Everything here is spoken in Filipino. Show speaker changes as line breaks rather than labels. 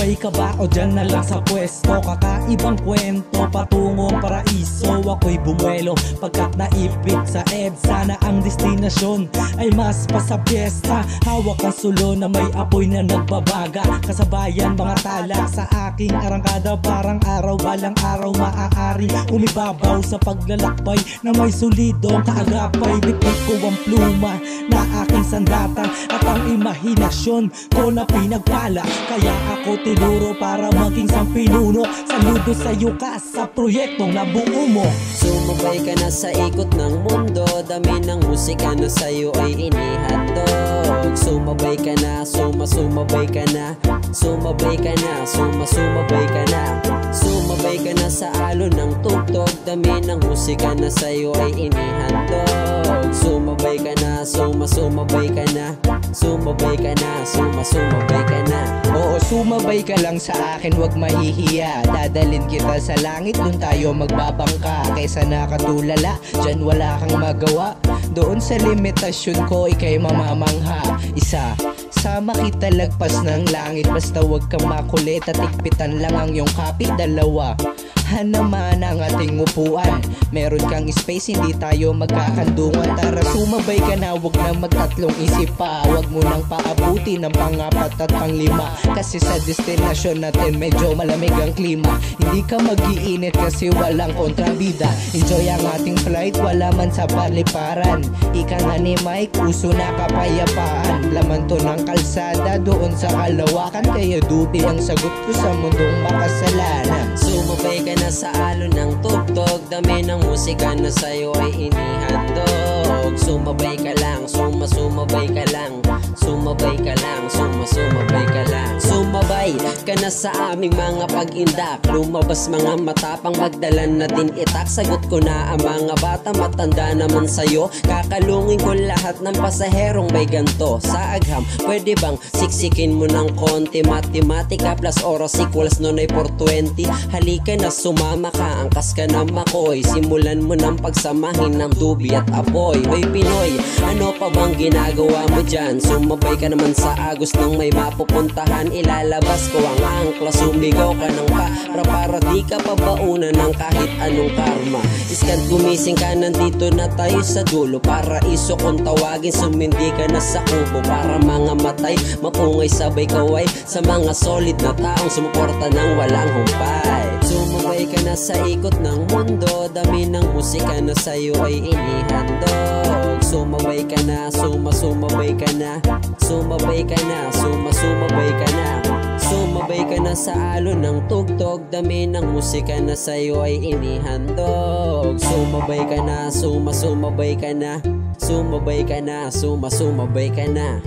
Sumabay ka ba o dyan na lang sa pwesto? Kakaibang kwento patungong paraiso. Ako'y bumuelo pagkat naipit sa EDSA na ang destinasyon ay mas pa sa piyesta. Hawak ang sulo na may apoy na nagbabaga, kasabayan mga tala sa aking arangkada. Parang araw balang araw maaari umibabaw sa paglalakbay na may solidong kaagapay. Bigpit ko ang pluma na aking sandatan at ang imahinasyon ko na pinagpala. Kaya ako tinuro para maging sampinuno. Saludo sa iyo ka sa proyektong nabuo mo.
Sumabay ka na sa ikot ng mundo, dami ng musika na sa'yo ay inihandog. Sumabay ka na, sumabay ka na, sumabay ka na, sumabay ka na. Sumabay ka na sa alon ng tugtog, dami ng musika na sa'yo ay inihandog. Sumabay ka na, sumabay ka na, sumabay ka na, sumabay ka na.
Oo, sumabay ka lang sa akin, wag mahihiya. Dadalin kita sa langit, dun tayo magbabangka. Kaysa nakatulala, dyan wala kang magawa. Doon sa limitasyon ko, ikay mamamangha. Isa, sama kita lagpas ng langit, basta wag kang makulit at ikpitan lang ang iyong kapit. Dalawa, hanaman ang ating upuan. Meron kang space, hindi tayo magkakandungan. Tara, sumabay ka na, wag na magtatlong isip pa. Wag mo nang paabuti ng pangapat at panglima, kasi sa destinasyon natin medyo malamig ang klima. Hindi ka mag-iinit kasi walang kontrabida. Enjoy ang ating flight, wala man sa paliparan. Ika nga ni Mike, uso na kapayapaan. Laman to ng kalsada doon sa kalawakan, kaya dubi ang sagot ko sa mundong makasalanan.
Sumabay ka na sa alon ng tugtog, dami ng musika na sa'yo ay inihandog. Sumabay ka lang, sumabay ka lang, sumabay ka lang, sumabay ka lang. Sumabay ka na sa aming mga pag-indak, lumabas mga matapang magdalan na din itak. Sagot ko na ang mga bata, matanda naman sa'yo. Kakalungin ko lahat ng pasaherong may ganto. Sa agham, pwede bang siksikin mo ng konti? Matematika plus oras equals nun ay 420. Halika na, sumama ka, angkas ka na makoy. Simulan mo ng pagsamahin ng dubi at apoy. Hoy Pinoy, ano pa bang ginagawa mo dyan? Sumabay ka naman sa agos ng may mapupuntahan. Ilalabas ko ang angkla, sumigaw ka ng para di ka pabaunan ng kahit anong karma. Iskan gumising ka, nandito na tayo sa dulo. Paraiso kung tawagin, sumindi ka na sa kubo. Para mga matay, mapungay sabay kaway sa mga solid na taong sumuporta ng walang humpay. Sumabay ka na sa ikot ng mundo, dami ng musika na sa'yo ay inihandog. Sumabay ka na, sumabay ka na, sumabay ka na, sumabay ka na. Sumabay ka na sa alon ng tugtog, dami ng musika na sa'yo ay inihandog. Sumabay ka na, sumabay ka na, sumabay ka na, sumabay ka na.